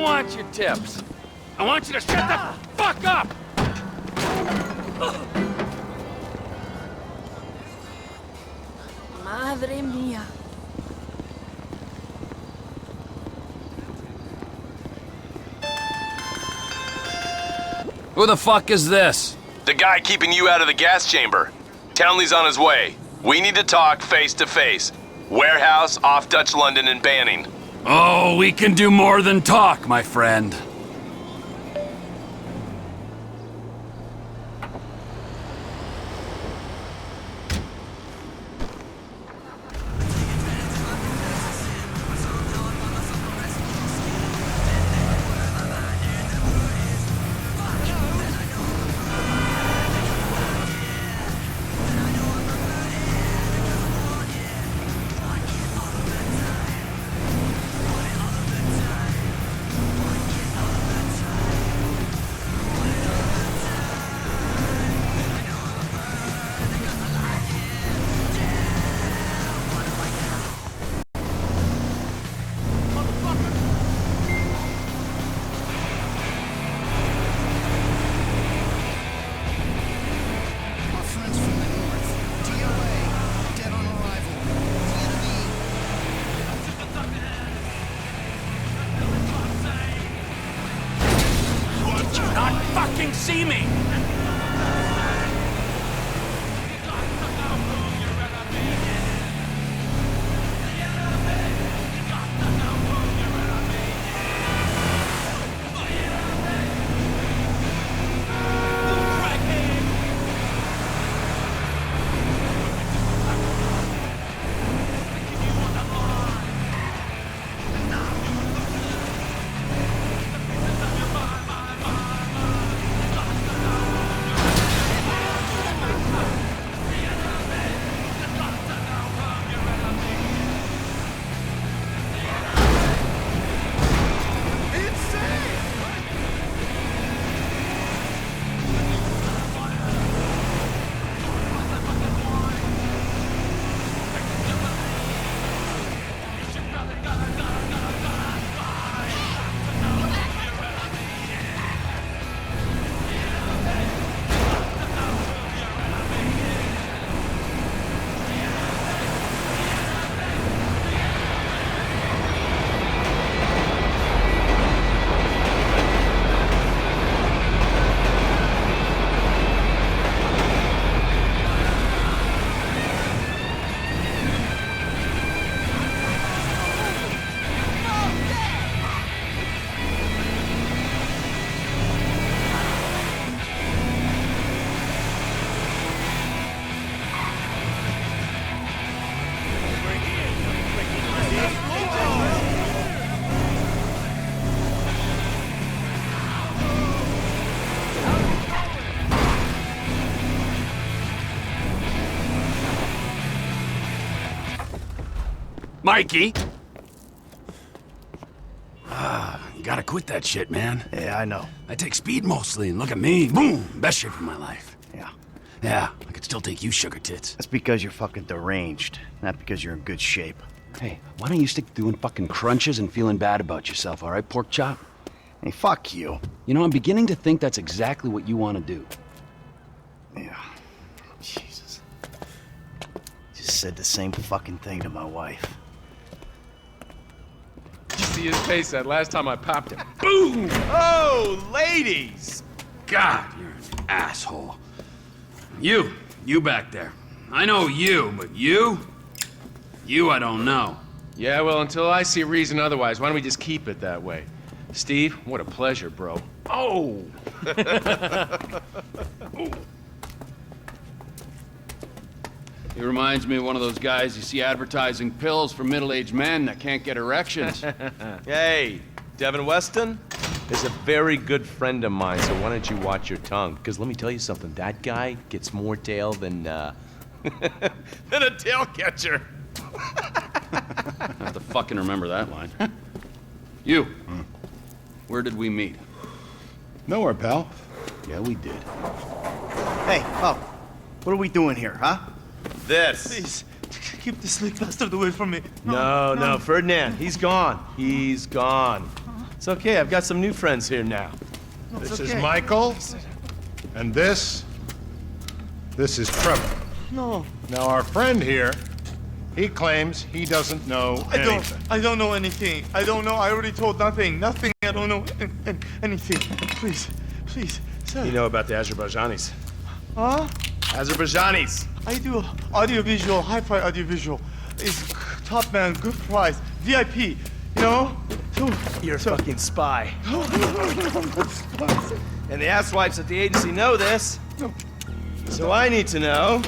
want your tips. I want you to shut the fuck up! Madre mía. Who the fuck is this? The guy keeping you out of the gas chamber. Townley's on his way. We need to talk face to face. Warehouse off Dutch London and Banning. Oh, we can do more than talk, my friend. See me! Mikey! You gotta quit that shit, man. Yeah, I know. I take speed mostly, and look at me. Boom! Best shape of my life. Yeah. Yeah, I could still take you, sugar tits. That's because you're fucking deranged, not because you're in good shape. Hey, why don't you stick to doing fucking crunches and feeling bad about yourself, all right, pork chop? Hey, fuck you. You know, I'm beginning to think that's exactly what you want to do. Yeah. Jesus. Just said the same fucking thing to my wife. Did you see his face that last time I popped him? Boom! Oh, ladies! God, you're an asshole. You back there. I know you, but you? You I don't know. Yeah, well, until I see reason otherwise, why don't we just keep it that way? Steve, what a pleasure, bro. Oh! He reminds me of one of those guys you see advertising pills for middle-aged men that can't get erections. Hey, Devin Weston is a very good friend of mine, so why don't you watch your tongue? Because let me tell you something, that guy gets more tail than, than a tail catcher. I have to fucking remember that line. You. Where did we meet? Nowhere, pal. Yeah, we did. Hey, oh, what are we doing here, huh? This. Please, keep this sleek bastard away from me. No, Ferdinand, he's gone. He's gone. It's okay, I've got some new friends here now. This is Michael, and this is Trevor. No, Now, our friend here, he claims he doesn't know anything. I don't know anything. I don't know. I already told nothing. Nothing. I don't know anything. Please, sir. You know about the Azerbaijanis. Huh? Azerbaijanis! I do audiovisual, hi-fi audiovisual. It's top man, good price, VIP. You know? You're a fucking spy. And the asswipes at the agency know this. So I need to know,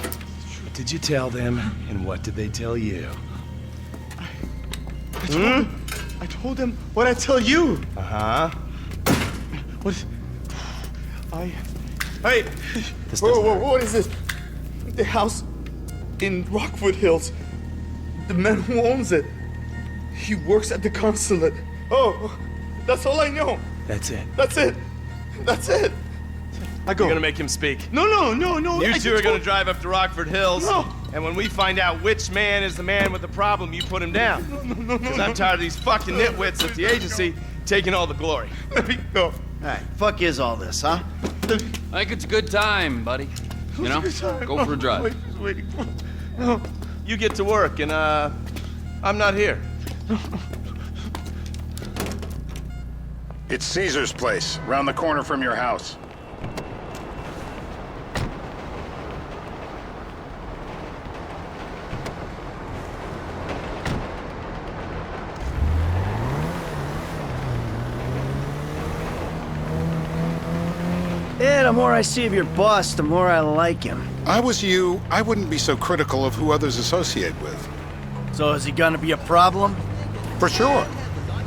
what did you tell them, and what did they tell you? I told them what I tell you. Uh-huh. Hey! This Whoa, doesn't hurt. what is this? The house in Rockwood Hills. The man who owns it. He works at the consulate. Oh, that's all I know. That's it. That's it. I go. You're gonna make him speak. No. You I two are just gonna told- drive up to Rockford Hills. No. And when we find out which man is the man with the problem, you put him down. Because I'm tired of these fucking nitwits at the agency taking all the glory. Let me go. Alright, fuck is all this, huh? I think it's a good time, buddy. You know, go for a drive. Wait. No. You get to work, and I'm not here. It's Caesar's place, round the corner from your house. Yeah, the more I see of your boss, the more I like him. I was you, I wouldn't be so critical of who others associate with. So is he gonna be a problem? For sure.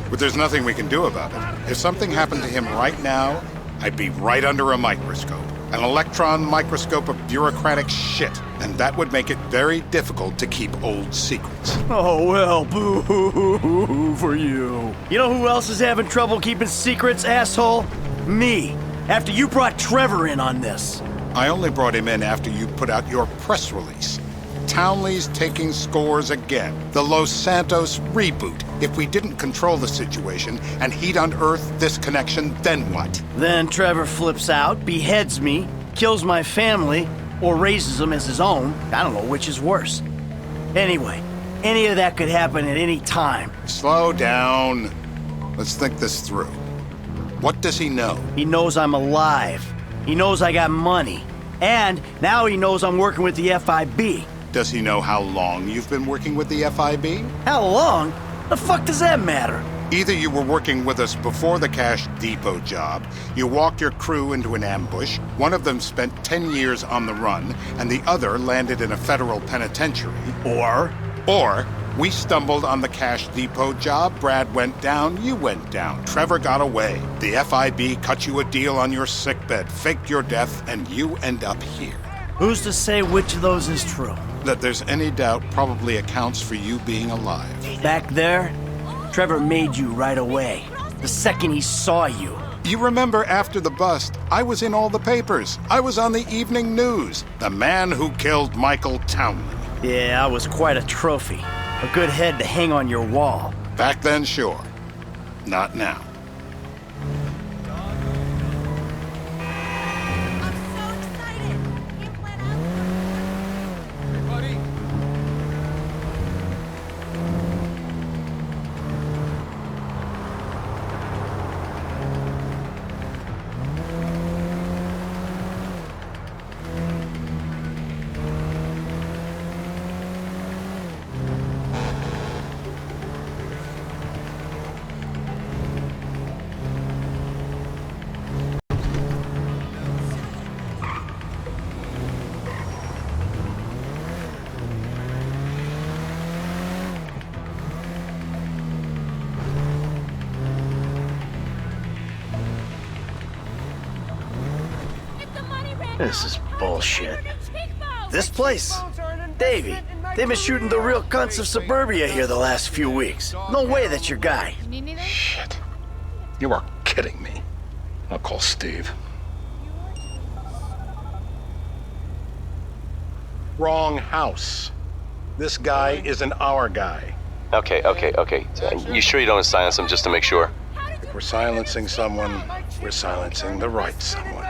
But there's nothing we can do about it. If something happened to him right now, I'd be right under a microscope. An electron microscope of bureaucratic shit. And that would make it very difficult to keep old secrets. Oh, well, boo for you. You know who else is having trouble keeping secrets, asshole? Me. After you brought Trevor in on this. I only brought him in after you put out your press release. Townley's taking scores again. The Los-Santos reboot. If we didn't control the situation and he'd unearthed this connection, then what? Then Trevor flips out, beheads me, kills my family, or raises them as his own. I don't know which is worse. Anyway, any of that could happen at any time. Slow down. Let's think this through. What does he know? He knows I'm alive. He knows I got money. And now he knows I'm working with the FIB. Does he know how long you've been working with the FIB? How long? The fuck does that matter? Either you were working with us before the Cash Depot job, you walked your crew into an ambush, one of them spent 10 years on the run, and the other landed in a federal penitentiary. Or we stumbled on the Cash Depot job, Brad went down, you went down, Trevor got away. The FIB cut you a deal on your sickbed, faked your death, and you end up here. Who's to say which of those is true? That there's any doubt probably accounts for you being alive. Back there, Trevor made you right away. The second he saw you. You remember after the bust, I was in all the papers. I was on the evening news. The man who killed Michael Townley. Yeah, I was quite a trophy. A good head to hang on your wall. Back then, sure. Not now. This is bullshit. This place? Davey, they've been shooting the real cunts of suburbia here the last few weeks. No way that's your guy. Shit. You are kidding me. I'll call Steve. Wrong house. This guy isn't our guy. Okay. You sure you don't silence him just to make sure? we're silencing someone, we're silencing the right someone.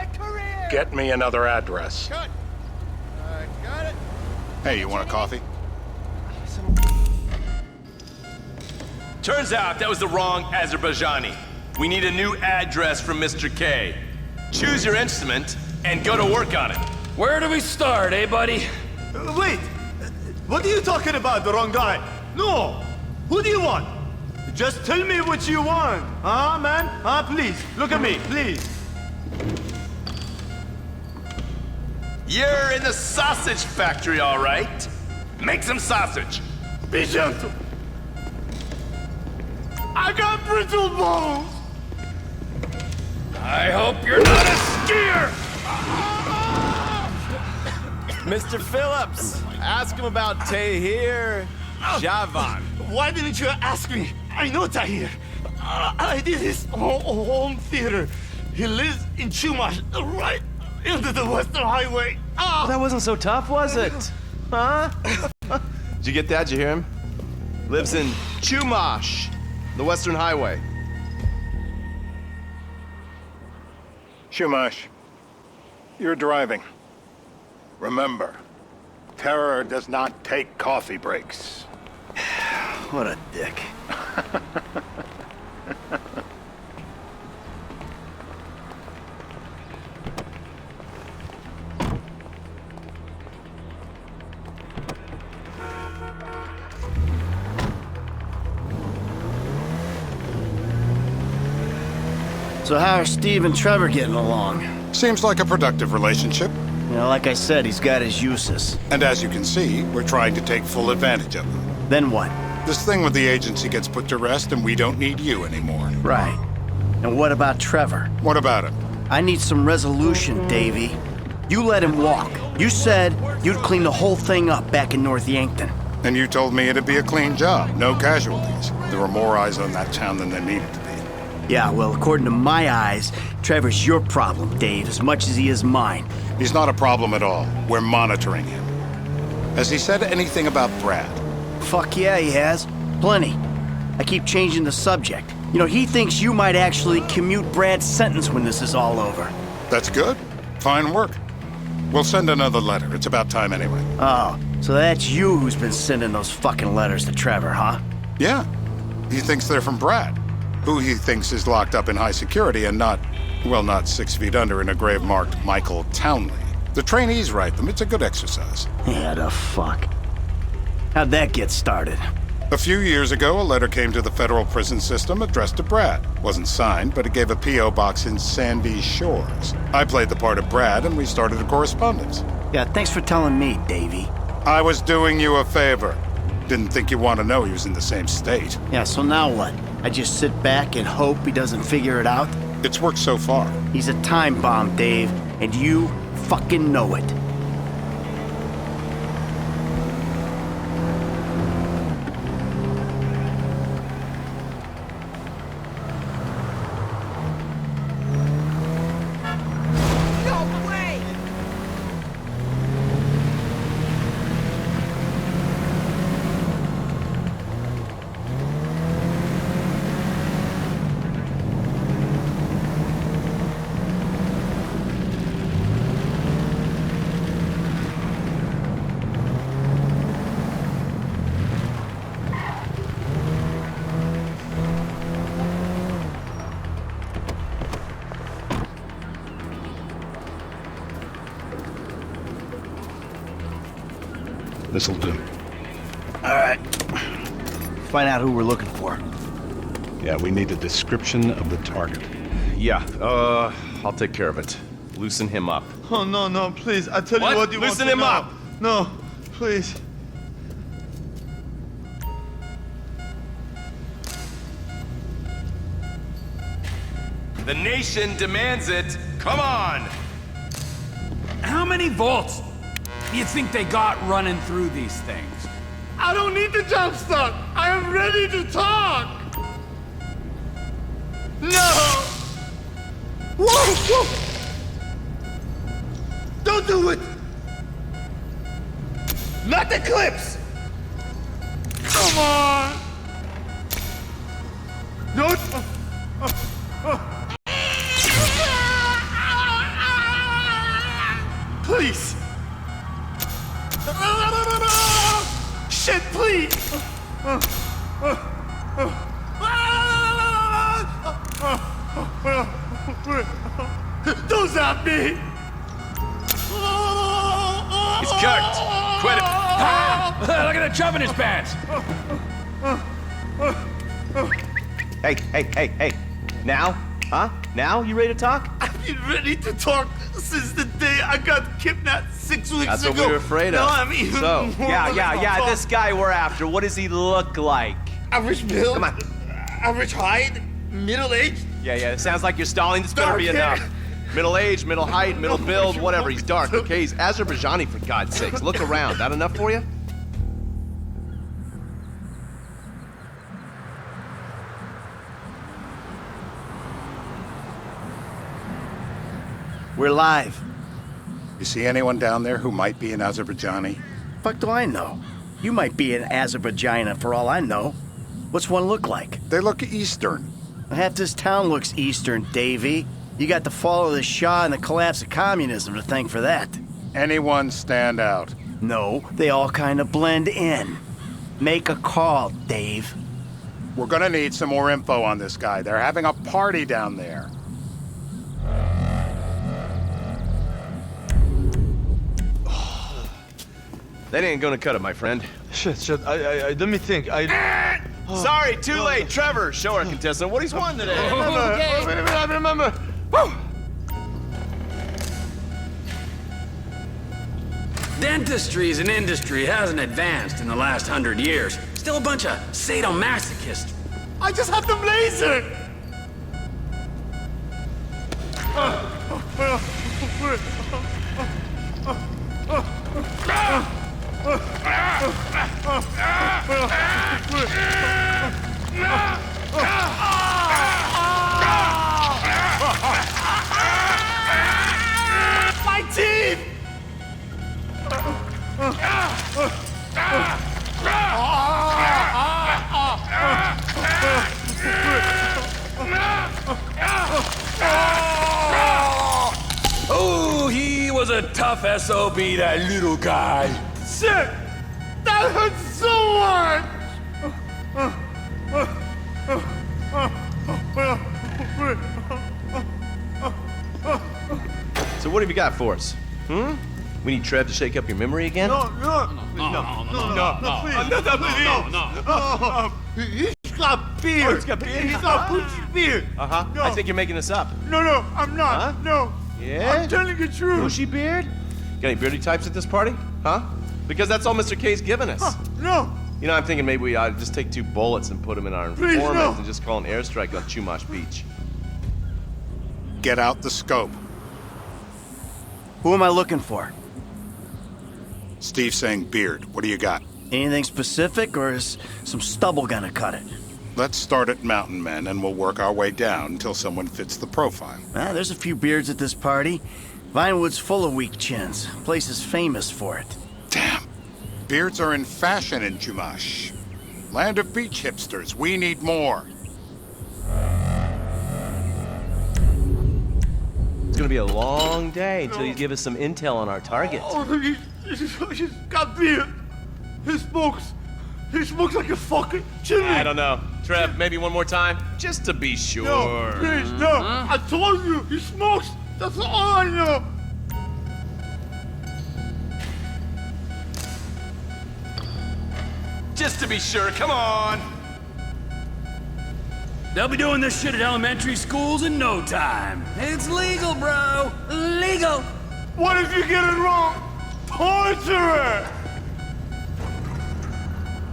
Get me another address. Got it. Hey, you want a coffee? Turns out that was the wrong Azerbaijani. We need a new address from Mr. K. Choose your instrument and go to work on it. Where do we start, eh, buddy? Wait! What are you talking about, the wrong guy? No! Who do you want? Just tell me what you want. Huh, man? Huh, please. Look at me, please. You're in the sausage factory, all right? Make some sausage. Be gentle. I got brittle bones. I hope you're not a skier! Mr. Phillips, ask him about Tahir Javan. Why didn't you ask me? I know Tahir. I did his home theater. He lives in Chumash, right into the Western Highway. Ah! That wasn't so tough, was it? Huh? Did you get that? Did you hear him? Lives in Chumash, the Western Highway. Shumash, you're driving. Remember, terror does not take coffee breaks. What a dick. So how are Steve and Trevor getting along? Seems like a productive relationship. You know, like I said, he's got his uses. And as you can see, we're trying to take full advantage of them. Then what? This thing with the agency gets put to rest and we don't need you anymore. Right. And what about Trevor? What about him? I need some resolution, Davey. You let him walk. You said you'd clean the whole thing up back in North Yankton. And you told me it'd be a clean job, no casualties. There were more eyes on that town than there needed to be. Yeah, well, according to my eyes, Trevor's your problem, Dave, as much as he is mine. He's not a problem at all. We're monitoring him. Has he said anything about Brad? Fuck yeah, he has. Plenty. I keep changing the subject. You know, he thinks you might actually commute Brad's sentence when this is all over. That's good. Fine work. We'll send another letter. It's about time anyway. Oh, so that's you who's been sending those fucking letters to Trevor, huh? Yeah. He thinks they're from Brad, who he thinks is locked up in high security and not 6 feet under in a grave marked Michael Townley. The trainees write them. It's a good exercise. Yeah, the fuck. How'd that get started? A few years ago, a letter came to the federal prison system addressed to Brad. Wasn't signed, but it gave a P.O. box in Sandy Shores. I played the part of Brad, and we started a correspondence. Yeah, thanks for telling me, Davey. I was doing you a favor. Didn't think you want to know he was in the same state. Yeah, so now what? I just sit back and hope he doesn't figure it out? It's worked so far. He's a time bomb, Dave, and you fucking know it. This'll do. All right. Find out who we're looking for. Yeah, we need a description of the target. Yeah, I'll take care of it. Loosen him up. Oh, no, please. I tell What? you what you Loosen want him to know. up. No, please. The nation demands it. Come on! How many volts do you think they got running through these things? I don't need the jump start. I am ready to talk. No! Whoa! Don't do it! Not the clips! Come on! Don't... Please. Shit, please. Don't stop me. He's cooked. Quit it. Look at the chub in his pants. Hey. Now? Huh? Now? You ready to talk? I've been ready to talk since the day I got kidnapped 6 weeks That's ago. what we were afraid of. No, I mean... So, yeah, this guy we're after, what does he look like? Average build. Come on. Average height. Middle-aged. Yeah, it sounds like you're stalling. This better be Dark hair. enough. Middle age, middle height, middle build, whatever. He's dark, okay? He's Azerbaijani, for God's sakes. Look around. That enough for you? We're live. You see anyone down there who might be an Azerbaijani? Fuck do I know? You might be an Azerbaijana for all I know. What's one look like? They look Eastern. Half this town looks Eastern, Davy. You got the fall of the Shah and the collapse of communism to thank for that. Anyone stand out? No, they all kind of blend in. Make a call, Dave. We're gonna need some more info on this guy. They're having a party down there. That ain't gonna cut it, my friend. Shit. Let me think. Sorry, too late. Trevor, show our contestant what he's won today. I remember. Woo! Dentistry as an industry hasn't advanced in the last 100 years. Still a bunch of sadomasochists. I just had them laser. My teeth! Oh, he was a tough SOB, that little guy. Shit! That hurts so much! So what have you got for us? We need Trev to shake up your memory again? No, please. He's got beard. Oh, he's got beard? He's got bushy beard. Uh-huh. No. I think you're making this up. No, I'm not. Huh? No. Yeah? I'm telling the truth. Bushy beard? Got any beardy types at this party? Huh? Because that's all Mr. K's given us. No. You know, I'm thinking maybe we ought to just take 2 bullets and put them in our Please, informant no. and just call an airstrike on Chumash Beach. Get out the scope. Who am I looking for? Steve's saying beard. What do you got? Anything specific, or is some stubble gonna cut it? Let's start at Mountain Men and we'll work our way down until someone fits the profile. There's a few beards at this party. Vinewood's full of weak chins. Place is famous for it. Damn. Beards are in fashion in Chumash. Land of beach hipsters. We need more. It's gonna be a long day until you give us some intel on our target. Oh, he's got beard. He smokes like a fucking chimney. I don't know. Trev, maybe one more time? Just to be sure. No, please, no. I told you, he smokes. That's all I know. Just to be sure, come on! They'll be doing this shit at elementary schools in no time. It's legal, bro. Legal. What if you get it wrong? Torture!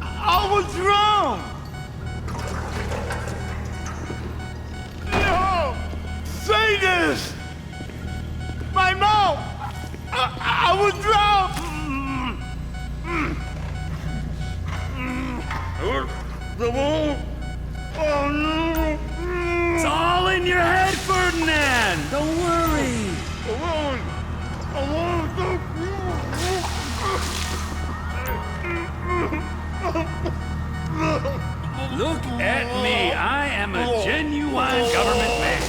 I will drown! No! Say this! My mouth! I will drown! Oh no! It's all in your head, Ferdinand. Don't worry. Look at me. I am a genuine government man.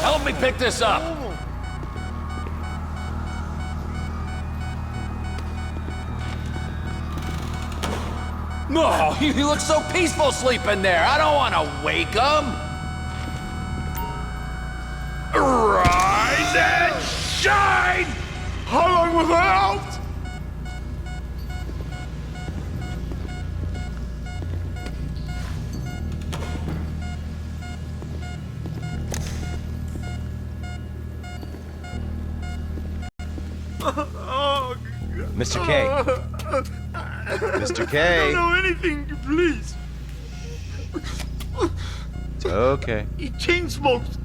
Help me pick this up. No, he looks so peaceful sleeping there. I don't want to wake him. Rise and shine! How long was I out? Oh, Mr. K. Mr. K. I don't know anything, please. It's okay. He chain smokes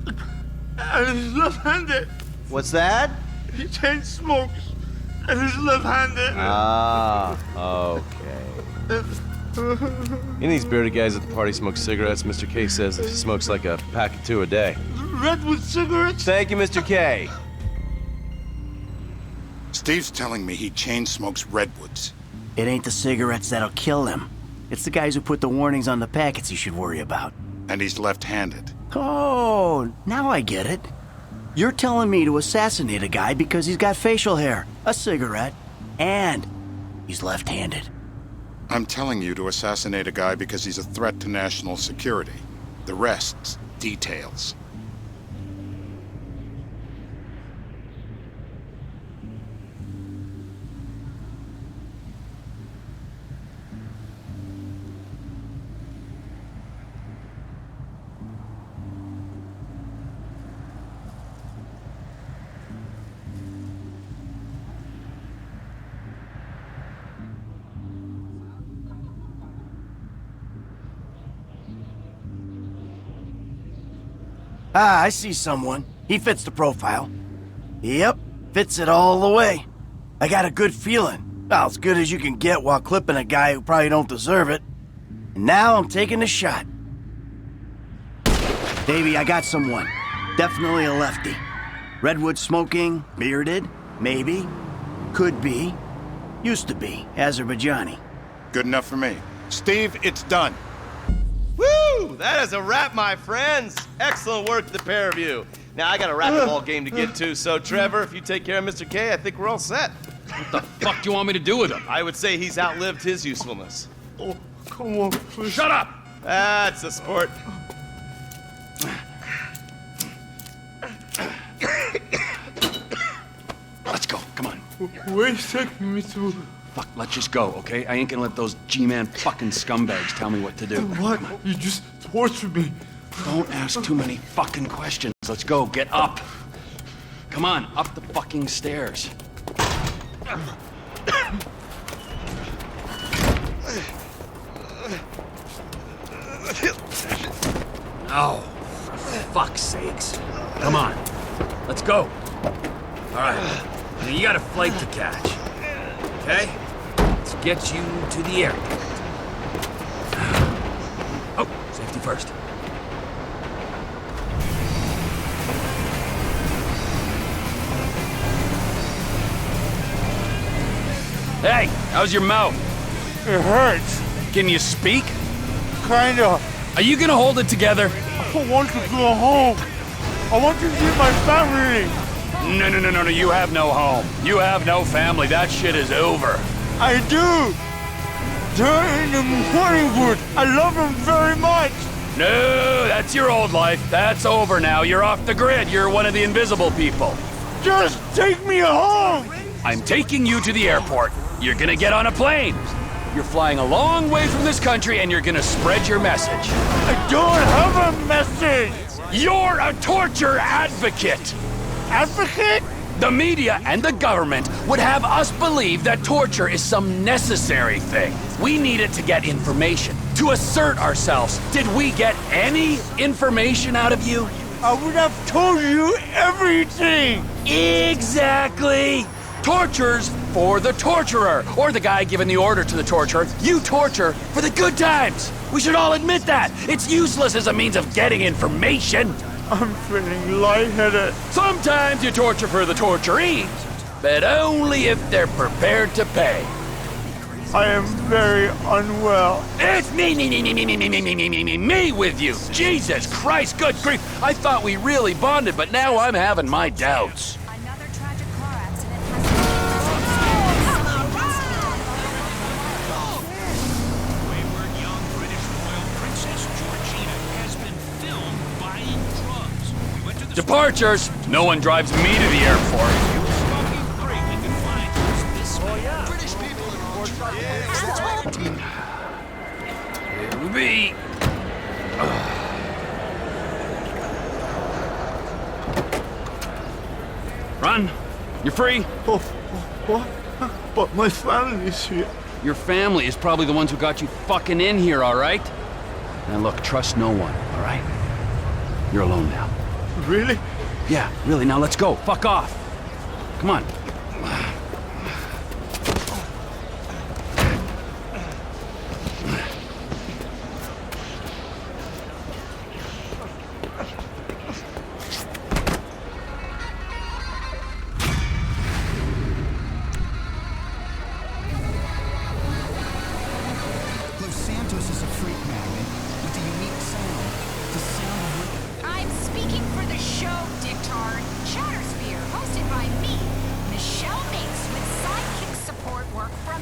and he's left-handed. What's that? He chain smokes and he's left-handed. Ah, okay. You know these bearded guys at the party smoke cigarettes? Mr. K says he smokes like a pack of 2 a day. Redwood cigarettes? Thank you, Mr. K. Steve's telling me he chain smokes redwoods. It ain't the cigarettes that'll kill him. It's the guys who put the warnings on the packets you should worry about. And he's left-handed. Oh, now I get it. You're telling me to assassinate a guy because he's got facial hair, a cigarette, and he's left-handed. I'm telling you to assassinate a guy because he's a threat to national security. The rest's details. Ah, I see someone. He fits the profile. Yep, fits it all the way. I got a good feeling. Well, as good as you can get while clipping a guy who probably don't deserve it. And now I'm taking the shot. Baby, I got someone. Definitely a lefty. Redwood smoking, bearded, maybe. Could be. Used to be. Azerbaijani. Good enough for me. Steve, it's done. Woo! That is a wrap, my friends. Excellent work, the pair of you. Now, I got a racquetball game to get to, so Trevor, if you take care of Mr. K, I think we're all set. What the fuck do you want me to do with him? I would say he's outlived his usefulness. Oh, come on, please. Shut up! That's a sport. Let's go, come on. Where's taking me to? Fuck, let's just go, okay? I ain't gonna let those G-Man fucking scumbags tell me what to do. What? You just tortured me. Don't ask too many fucking questions. Let's go, get up. Come on, up the fucking stairs. Oh, for fuck's sakes. Come on, let's go. All right, now you got a flight to catch, okay? Let's get you to the airport. Oh, safety first. Hey, how's your mouth? It hurts. Can you speak? Kinda. Are you gonna hold it together? I want to go home. I want to see my family. No, you have no home. You have no family. That shit is over. I do. They're in the Hollywood. I love them very much. No, that's your old life. That's over now. You're off the grid. You're one of the invisible people. Just take me home. I'm taking you to the airport. You're gonna get on a plane. You're flying a long way from this country and you're gonna spread your message. I don't have a message. You're a torture advocate. Advocate? The media and the government would have us believe that torture is some necessary thing. We need it to get information, to assert ourselves. Did we get any information out of you? I would have told you everything. Exactly. Torture's for the torturer, or the guy giving the order to the torturer. You torture for the good times. We should all admit that. It's useless as a means of getting information. I'm feeling lightheaded. Sometimes you torture for the torturees, but only if they're prepared to pay. I am very unwell. It's me with you. Jesus Christ, good grief. I thought we really bonded, but now I'm having my doubts. Another tragic car accident Wayward young British royal princess Georgina has been filmed buying drugs. We went to the Departures. No one drives me to the airport. smoking free. We can find this British people in all It'll be... Run. You're free. Oh, what? But my family's here. Your family is probably the ones who got you fucking in here, all right? Now look, trust no one, all right? You're alone now. Really? Yeah, really, now let's go. Fuck off. Come on. Los-Santos is a freak magnet with a unique sound. The sound of I'm speaking for the show, Dictard. Chattersphere, hosted by me, Michelle Mates, with sidekick support work from...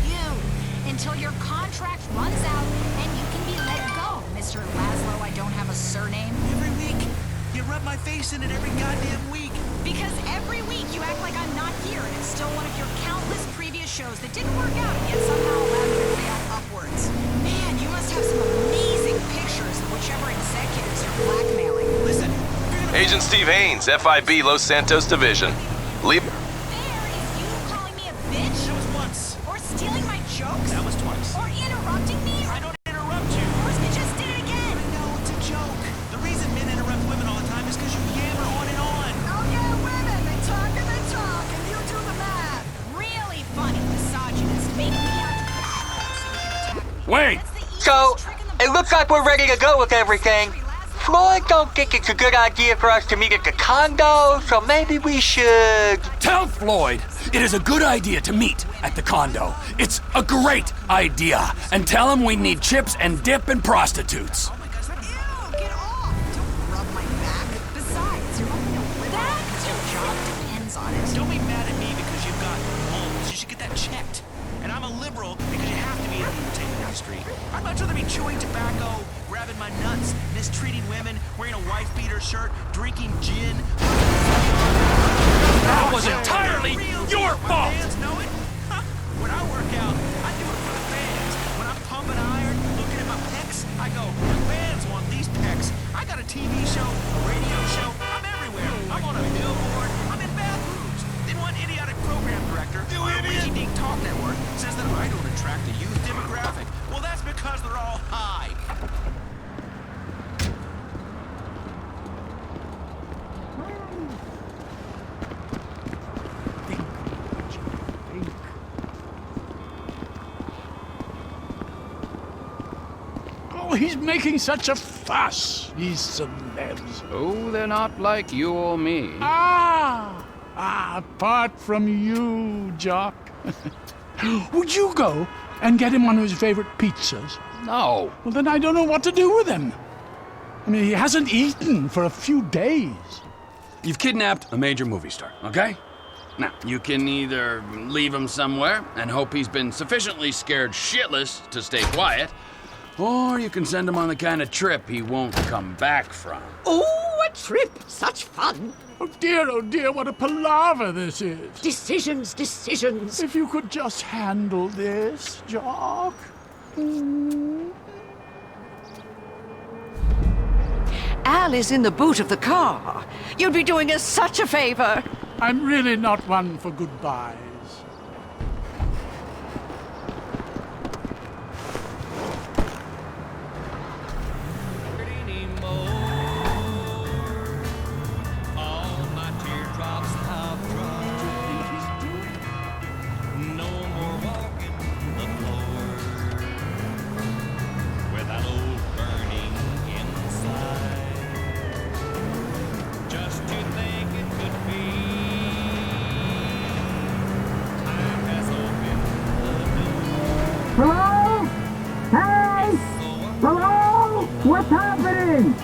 you, until your contract runs out and you can be let go, Mr. Laszlo. I don't have a surname. every week. You rub my face in it every goddamn week. Because every week you act like I'm not here, and it's still one of your countless previous shows that didn't work out, and yet somehow allowed you to fail upwards. Man, you must have some amazing pictures of whichever executives you're blackmailing. Listen, Agent Steve Haynes, FIB, Los Santos Division. Leave. There is you calling me a bitch, that was once. or stealing my jokes, That was twice. or interrupting me, I don't interrupt you. or you just did it again. No, it's a joke. The reason men interrupt women all the time is because you yammer on and on. Oh yeah, women, they talk, and you do the math. Really funny, misogynist, making me out to be a schmuck so you can attack me. Wait! That's the easiest So, trick in the it looks like we're ready to go with everything. Floyd don't think it's a good idea for us to meet at the condo, so maybe we should... Tell Floyd it is a good idea to meet at the condo. It's a great idea. And tell him we need chips and dip and prostitutes. Ew, get off! Don't rub my back. Besides, you're only a liberal. That your job depends on it. Don't be mad at me because you've got moles. You should get that checked. And I'm a liberal because you have to be entertained on the street. I'd much rather be chewing tobacco, grabbing my nuts, mistreating women, wearing a wife-beater shirt, drinking gin. That was entirely your My fault! fans know it? Huh. When I work out, I do it for the fans. When I'm pumping iron, looking at my pecs, I go, the fans want these pecs. I got a TV show, a radio show, I'm everywhere. I'm on a billboard, I'm in bathrooms. Then one idiotic program director, on a rinky-dink talk network, says that I don't attract the youth demographic. Well, that's because they're all high. Oh, he's making such a fuss, these celebs. Oh, they're not like you or me. Apart from you, Jock. Would you go and get him one of his favorite pizzas? No. Well, then I don't know what to do with him. I mean, he hasn't eaten for a few days. You've kidnapped a major movie star, okay? Now, you can either leave him somewhere and hope he's been sufficiently scared shitless to stay quiet, or you can send him on the kind of trip he won't come back from. Oh, a trip! Such fun! Oh dear, what a palaver this is. Decisions, decisions. If you could just handle this, Jock. Al is in the boot of the car. You'd be doing us such a favor. I'm really not one for goodbyes. me?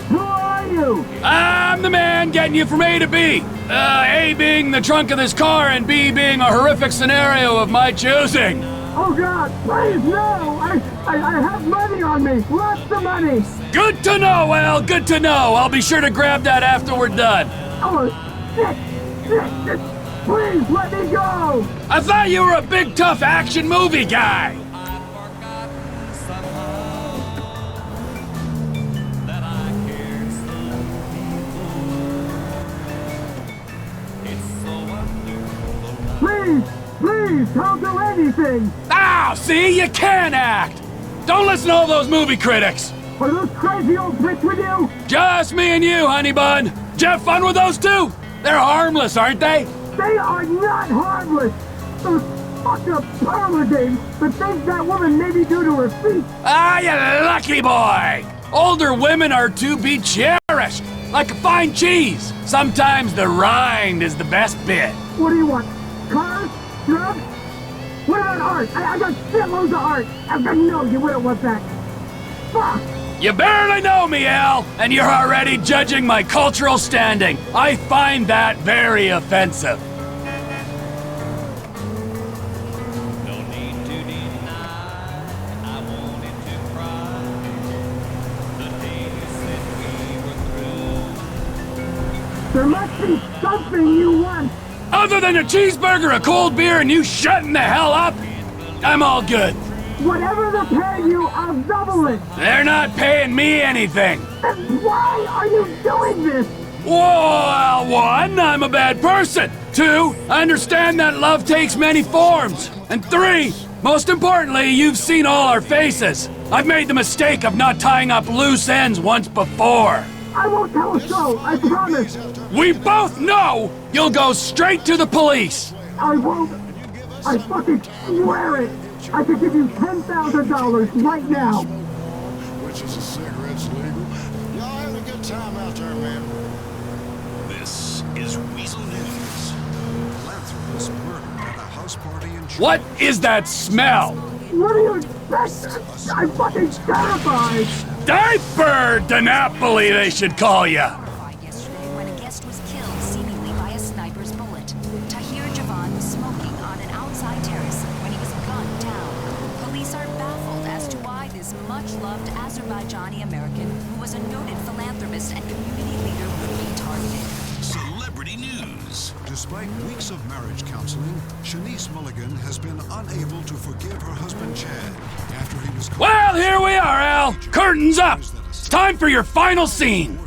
Who are you? I'm the man getting you from A to B. A being the trunk of this car and B being a horrific scenario of my choosing. Oh God, please no! I have money on me, lots of money. Good to know, Al, good to know. I'll be sure to grab that after we're done. Oh, shit! Please let me go! I thought you were a big, tough action movie guy. Please, don't do anything! Ah, see, you can act! Don't listen to all those movie critics! Are those crazy old bricks with you? Just me and you, honey bun! Did you have fun with those two? They're harmless, aren't they? They are not harmless! Those fucked up parlor games, the things that woman made me do to her feet! Ah, you lucky boy! Older women are to be cherished, like a fine cheese. Sometimes the rind is the best bit. What do you want? Cars? Drugs? What about art? I got shitloads of art! I know you wouldn't want that! Fuck! You barely know me, Al, and you're already judging my cultural standing. I find that very offensive. No need to deny, I wanted to cry. The day you said we were through. There must be something you want! Other than a cheeseburger, a cold beer, and you shutting the hell up, I'm all good. Whatever they're paying you, I'll double it! They're not paying me anything. Then why are you doing this? Well, one, I'm a bad person. Two, I understand that love takes many forms. And three, most importantly, you've seen all our faces. I've made the mistake of not tying up loose ends once before. I won't tell a soul, I promise! We both know you'll go straight to the police. I won't. I fucking swear it! I could give you $10,000 right now! Which is a cigarette's legal. Y'all having a good time out there, man. This is Weasel News. Philanthropist murdered at a house party in... What is that smell? What do you expect? I'm fucking terrified! Diaper Napoli, they should call ya. Yesterday when a guest was killed seemingly by a sniper's bullet. Tahir Javan was smoking on an outside terrace when he was gunned down. Police are baffled as to why this much-loved Azerbaijani American, who was a noted philanthropist and community leader, would be targeted. Celebrity News. Despite weeks of marriage counseling, Shanice Mulligan has been unable to forgive her husband Chad after he was... Well, here we are, Al. Curtains up. It's time for your final scene.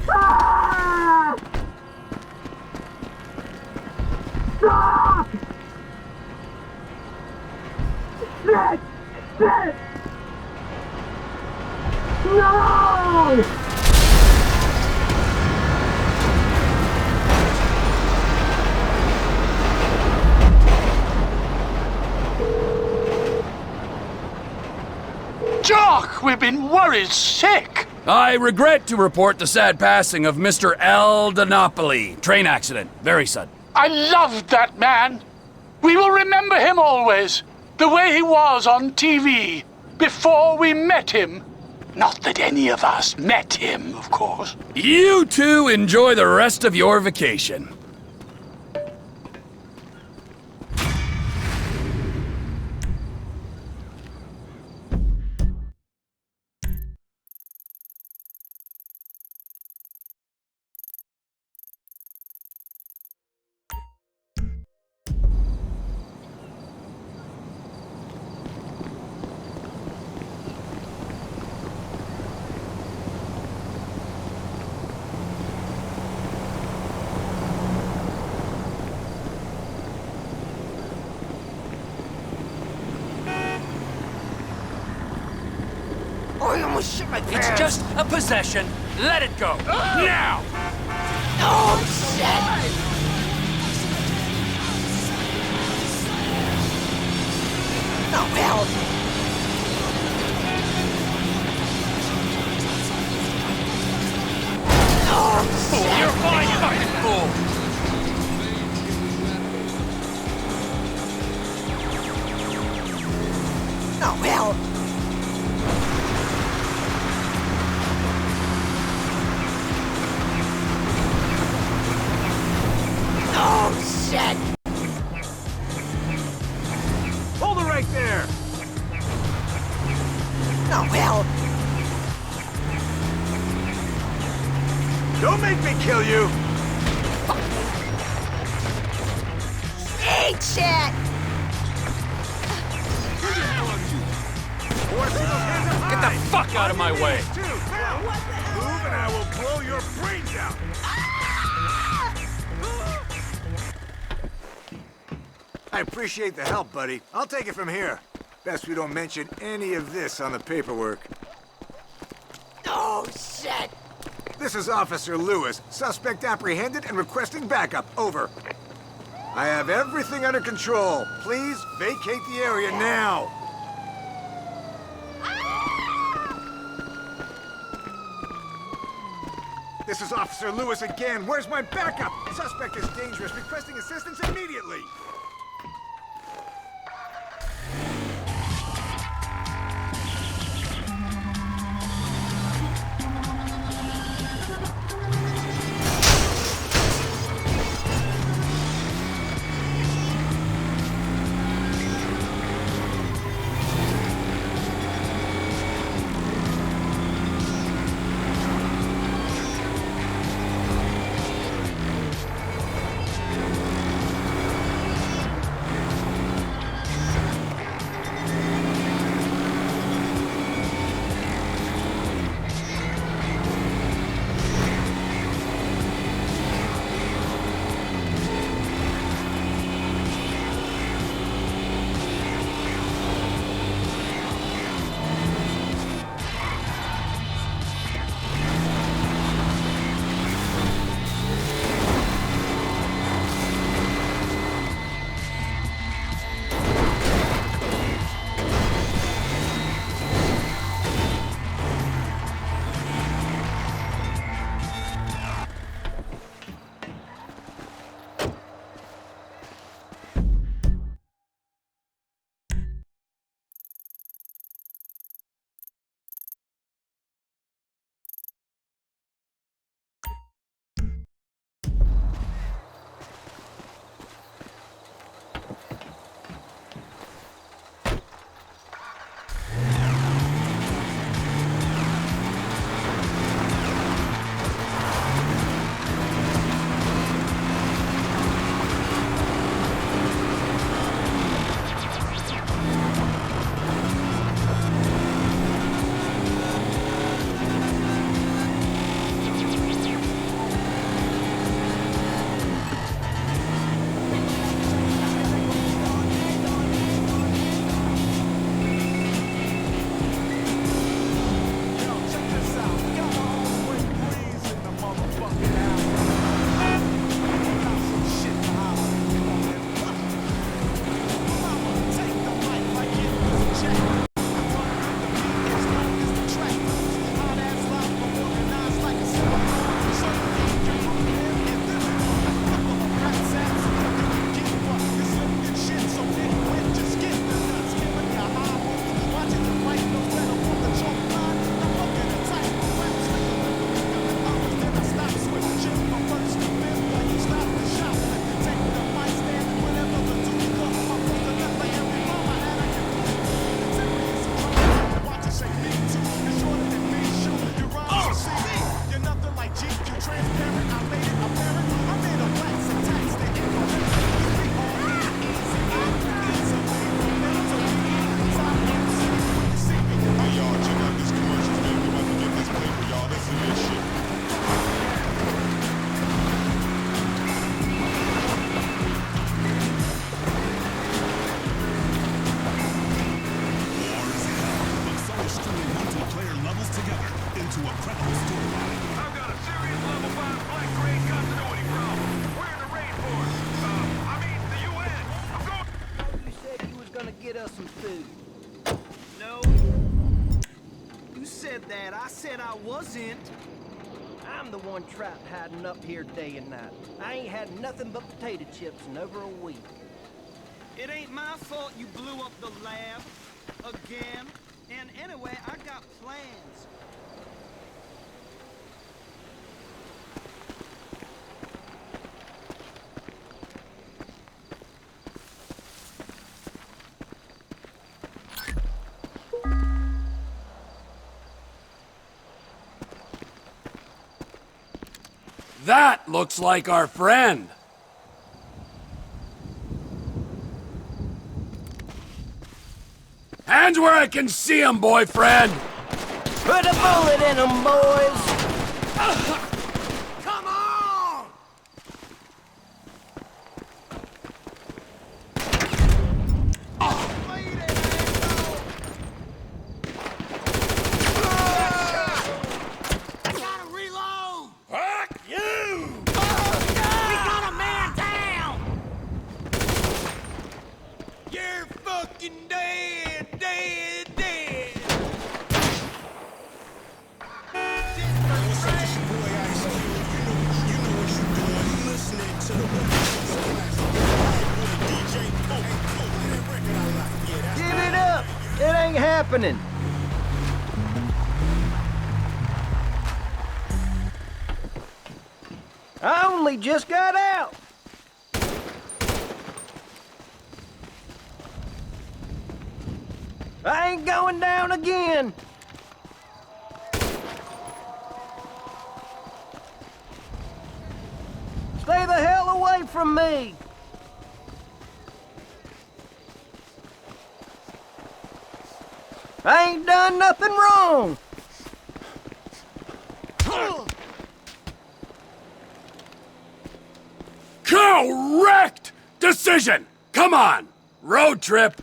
Ah! Stop! Shit! Shit! No! Jock, we've been worried sick. I regret to report the sad passing of Mr. L. Napoli. Train accident. Very sudden. I loved that man. We will remember him always. The way he was on TV. Before we met him. Not that any of us met him, of course. You two enjoy the rest of your vacation. It's just a possession. Let it go. Now! Oh, shit! Oh, hell! Oh, shit! You're fine, you fucking fool! Oh, hell! make me kill you! Eat shit! Get the fuck out of my way! Move and I will blow your brains out! I appreciate the help, buddy. I'll take it from here. Best we don't mention any of this on the paperwork. Oh, shit! This is Officer Lewis. Suspect apprehended and requesting backup. Over. I have everything under control. Please vacate the area now. This is Officer Lewis again. Where's my backup? Suspect is dangerous. Requesting assistance immediately. I'm the one trapped hiding up here day and night. I ain't had nothing but potato chips in over a week. It ain't my fault you blew up the lab again. And anyway, I got plans. That looks like our friend. Hands where I can see 'em, boyfriend! Put a bullet in them, boys! Come on! Gotta reload! Fuck you! We got a man down! You're fucking dead, dead, dead! Give it up! It ain't happening! I only just got out! I ain't going down again! Stay the hell away from me! I ain't done nothing wrong! Correct decision! Come on! Road trip!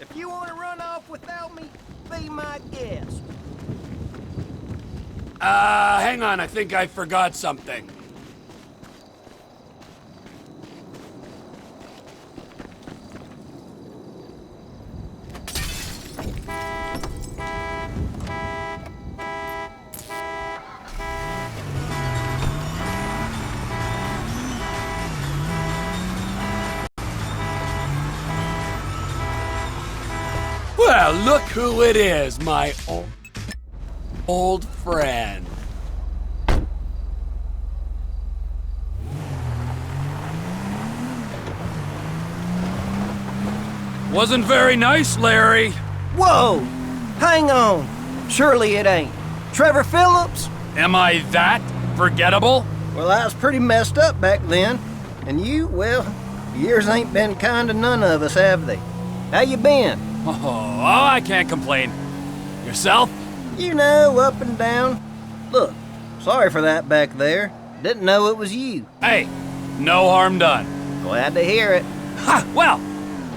If you want to run off without me, be my guest. Hang on, I think I forgot something. Well, look who it is, my old friend. Wasn't very nice, Larry. Whoa! Hang on. Surely it ain't. Trevor Phillips? Am I that forgettable? Well, I was pretty messed up back then. And you, well, years ain't been kind to none of us, have they? How you been? Oh, I can't complain. Yourself? You know, up and down. Look, sorry for that back there. Didn't know it was you. Hey, no harm done. Glad to hear it. Ha! Well,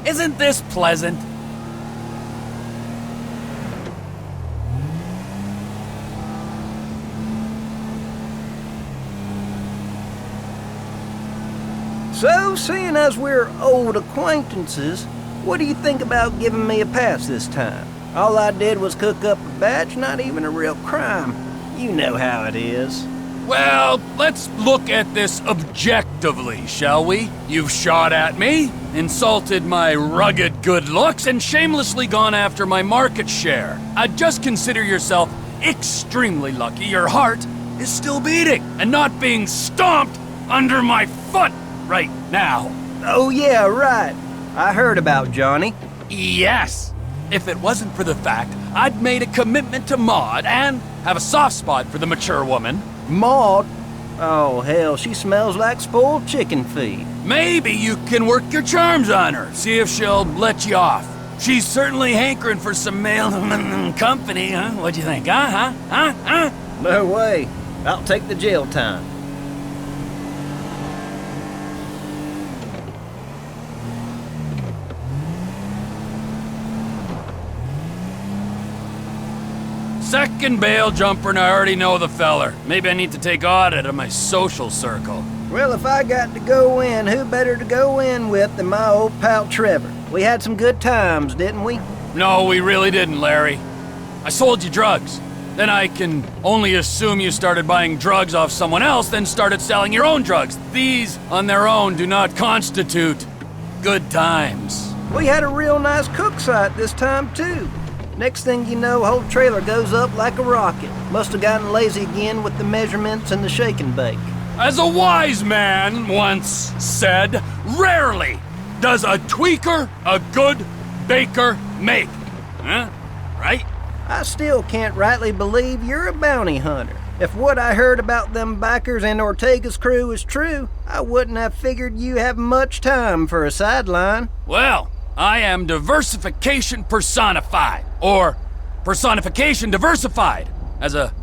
isn't this pleasant? So, seeing as we're old acquaintances, what do you think about giving me a pass this time? All I did was cook up a batch, not even a real crime. You know how it is. Well, let's look at this objectively, shall we? You've shot at me, insulted my rugged good looks, and shamelessly gone after my market share. I'd just consider yourself extremely lucky your heart is still beating and not being stomped under my foot right now. Oh yeah, right. I heard about Johnny. Yes. If it wasn't for the fact I'd made a commitment to Maud and have a soft spot for the mature woman. Maud? Oh, hell, she smells like spoiled chicken feed. Maybe you can work your charms on her, see if she'll let you off. She's certainly hankering for some male company, huh? What'd you think, huh? No way. I'll take the jail time. Second bail jumper and I already know the feller. Maybe I need to take audit of my social circle. Well, if I got to go in, who better to go in with than my old pal Trevor? We had some good times, didn't we? No, we really didn't, Larry. I sold you drugs. Then I can only assume you started buying drugs off someone else, then started selling your own drugs. These, on their own, do not constitute good times. We had a real nice cook site this time, too. Next thing you know, whole trailer goes up like a rocket. Must have gotten lazy again with the measurements and the shake and bake. As a wise man once said, rarely does a tweaker a good baker make? Huh? Right? I still can't rightly believe you're a bounty hunter. If what I heard about them bikers and Ortega's crew is true, I wouldn't have figured you have much time for a sideline. Well, I am diversification personified, or personification diversified, as a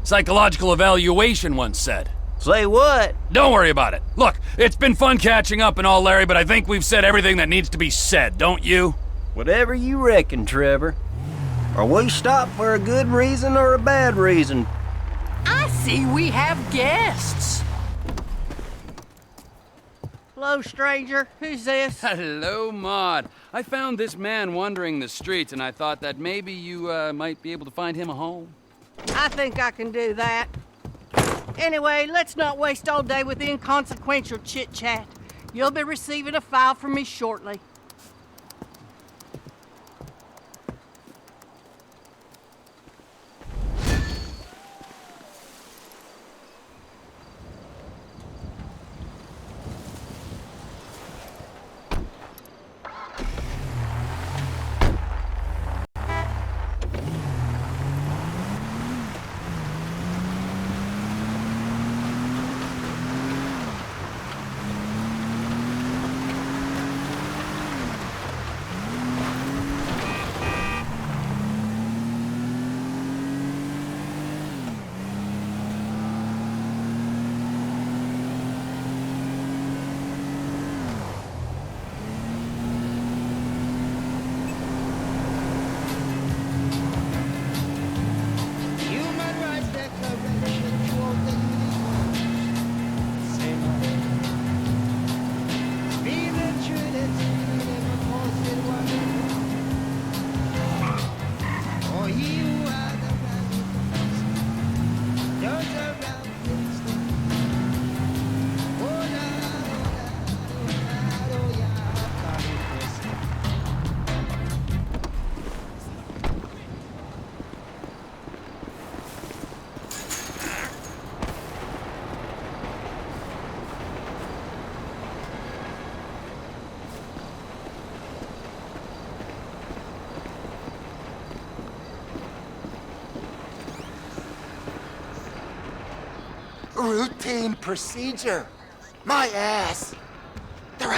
psychological evaluation once said. Say what? Don't worry about it. Look, it's been fun catching up and all, Larry, but I think we've said everything that needs to be said, don't you? Whatever you reckon, Trevor. Are we stopped for a good reason or a bad reason? I see we have guests. Hello, stranger. Who's this? Hello, Maud. I found this man wandering the streets, and I thought that maybe you might be able to find him a home. I think I can do that. Anyway, let's not waste all day with inconsequential chit-chat. You'll be receiving a file from me shortly. Routine procedure. My ass. They're